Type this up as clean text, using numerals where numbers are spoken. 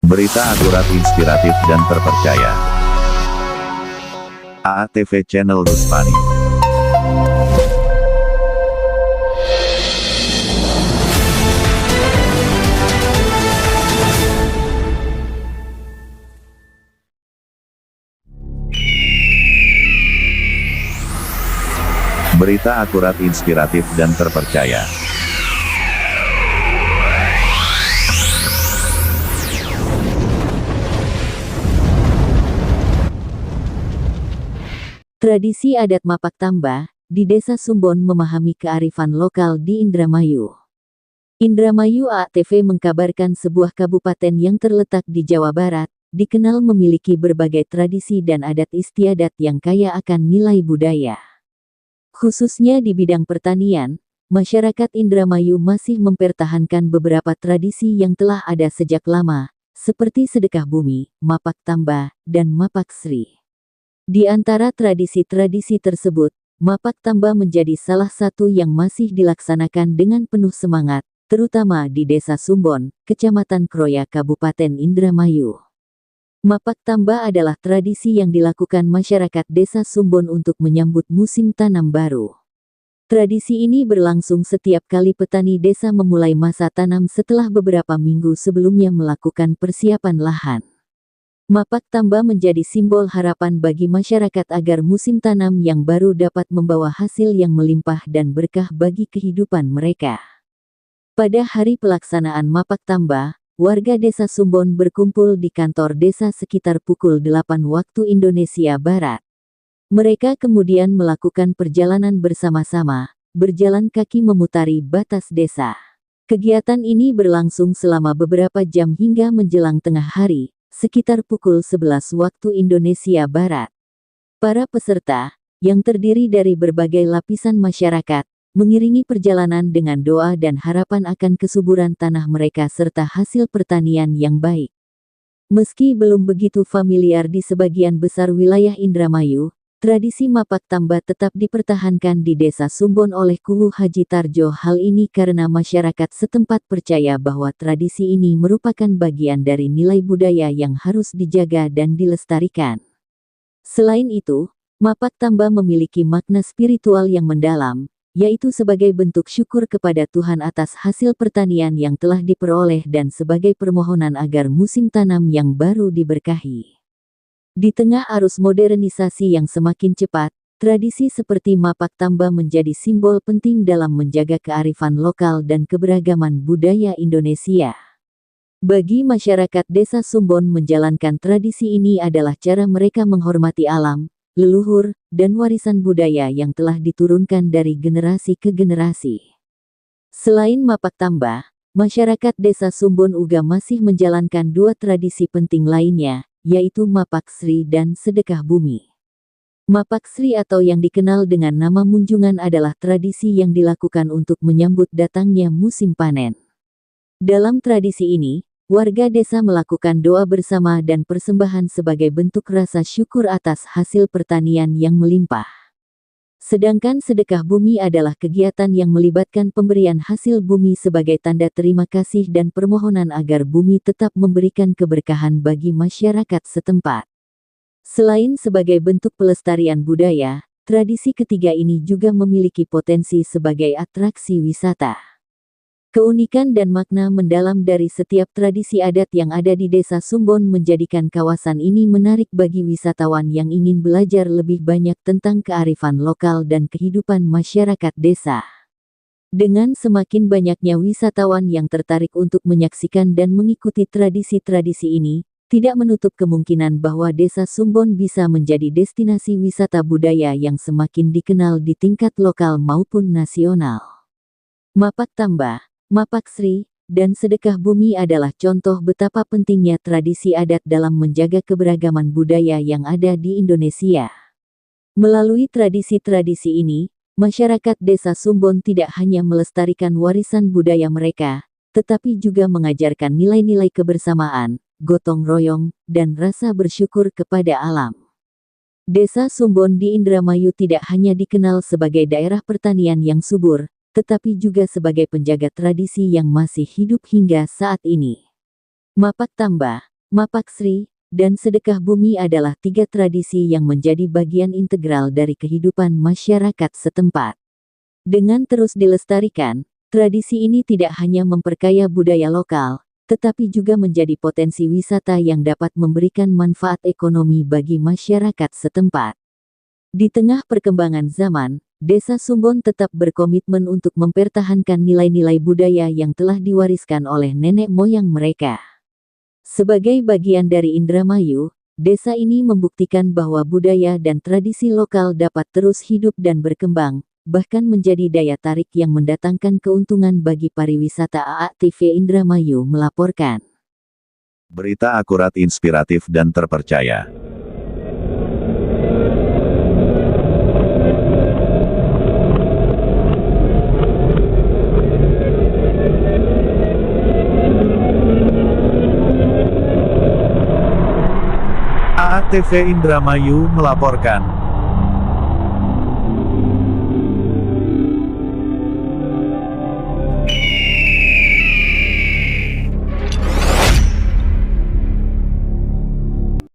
Berita akurat, inspiratif dan terpercaya. AATV Channel Rusmani. Berita akurat, inspiratif dan terpercaya. Tradisi adat Mapak Tamba di Desa Sumbon memahami kearifan lokal di Indramayu. Indramayu AATV mengkabarkan sebuah kabupaten yang terletak di Jawa Barat, dikenal memiliki berbagai tradisi dan adat istiadat yang kaya akan nilai budaya. Khususnya di bidang pertanian, masyarakat Indramayu masih mempertahankan beberapa tradisi yang telah ada sejak lama, seperti sedekah bumi, Mapak Tamba, dan Mapak Sri. Di antara tradisi-tradisi tersebut, Mapak Tamba menjadi salah satu yang masih dilaksanakan dengan penuh semangat, terutama di Desa Sumbon, Kecamatan Kroya, Kabupaten Indramayu. Mapak Tamba adalah tradisi yang dilakukan masyarakat Desa Sumbon untuk menyambut musim tanam baru. Tradisi ini berlangsung setiap kali petani desa memulai masa tanam setelah beberapa minggu sebelumnya melakukan persiapan lahan. Mapak Tamba menjadi simbol harapan bagi masyarakat agar musim tanam yang baru dapat membawa hasil yang melimpah dan berkah bagi kehidupan mereka. Pada hari pelaksanaan Mapak Tamba, warga Desa Sumbon berkumpul di kantor desa sekitar pukul 8 waktu Indonesia Barat. Mereka kemudian melakukan perjalanan bersama-sama, berjalan kaki memutari batas desa. Kegiatan ini berlangsung selama beberapa jam hingga menjelang tengah hari, sekitar pukul 11 waktu Indonesia Barat. Para peserta, yang terdiri dari berbagai lapisan masyarakat, mengiringi perjalanan dengan doa dan harapan akan kesuburan tanah mereka serta hasil pertanian yang baik. Meski belum begitu familiar di sebagian besar wilayah Indramayu, tradisi Mapak Tamba tetap dipertahankan di Desa Sumbon oleh Kuhu Haji Tarjo. Hal ini karena masyarakat setempat percaya bahwa tradisi ini merupakan bagian dari nilai budaya yang harus dijaga dan dilestarikan. Selain itu, Mapak Tamba memiliki makna spiritual yang mendalam, yaitu sebagai bentuk syukur kepada Tuhan atas hasil pertanian yang telah diperoleh dan sebagai permohonan agar musim tanam yang baru diberkahi. Di tengah arus modernisasi yang semakin cepat, tradisi seperti Mapak Tamba menjadi simbol penting dalam menjaga kearifan lokal dan keberagaman budaya Indonesia. Bagi masyarakat Desa Sumbon, menjalankan tradisi ini adalah cara mereka menghormati alam, leluhur, dan warisan budaya yang telah diturunkan dari generasi ke generasi. Selain Mapak Tamba, masyarakat Desa Sumbon juga masih menjalankan dua tradisi penting lainnya, yaitu Mapak Sri dan sedekah bumi. Mapak Sri atau yang dikenal dengan nama munjungan adalah tradisi yang dilakukan untuk menyambut datangnya musim panen. Dalam tradisi ini, warga desa melakukan doa bersama dan persembahan sebagai bentuk rasa syukur atas hasil pertanian yang melimpah. Sedangkan sedekah bumi adalah kegiatan yang melibatkan pemberian hasil bumi sebagai tanda terima kasih dan permohonan agar bumi tetap memberikan keberkahan bagi masyarakat setempat. Selain sebagai bentuk pelestarian budaya, tradisi ketiga ini juga memiliki potensi sebagai atraksi wisata. Keunikan dan makna mendalam dari setiap tradisi adat yang ada di Desa Sumbon menjadikan kawasan ini menarik bagi wisatawan yang ingin belajar lebih banyak tentang kearifan lokal dan kehidupan masyarakat desa. Dengan semakin banyaknya wisatawan yang tertarik untuk menyaksikan dan mengikuti tradisi-tradisi ini, tidak menutup kemungkinan bahwa Desa Sumbon bisa menjadi destinasi wisata budaya yang semakin dikenal di tingkat lokal maupun nasional. Mapak Tamba, Mapak Sri, dan sedekah bumi adalah contoh betapa pentingnya tradisi adat dalam menjaga keberagaman budaya yang ada di Indonesia. Melalui tradisi-tradisi ini, masyarakat Desa Sumbon tidak hanya melestarikan warisan budaya mereka, tetapi juga mengajarkan nilai-nilai kebersamaan, gotong royong, dan rasa bersyukur kepada alam. Desa Sumbon di Indramayu tidak hanya dikenal sebagai daerah pertanian yang subur, tetapi juga sebagai penjaga tradisi yang masih hidup hingga saat ini. Mapak Tamba, Mapaksri, dan sedekah bumi adalah 3 tradisi yang menjadi bagian integral dari kehidupan masyarakat setempat. Dengan terus dilestarikan, tradisi ini tidak hanya memperkaya budaya lokal, tetapi juga menjadi potensi wisata yang dapat memberikan manfaat ekonomi bagi masyarakat setempat. Di tengah perkembangan zaman, Desa Sumbon tetap berkomitmen untuk mempertahankan nilai-nilai budaya yang telah diwariskan oleh nenek moyang mereka. Sebagai bagian dari Indramayu, desa ini membuktikan bahwa budaya dan tradisi lokal dapat terus hidup dan berkembang, bahkan menjadi daya tarik yang mendatangkan keuntungan bagi pariwisata. AATV Indramayu melaporkan. Berita akurat, inspiratif, dan terpercaya. AATV Indramayu melaporkan.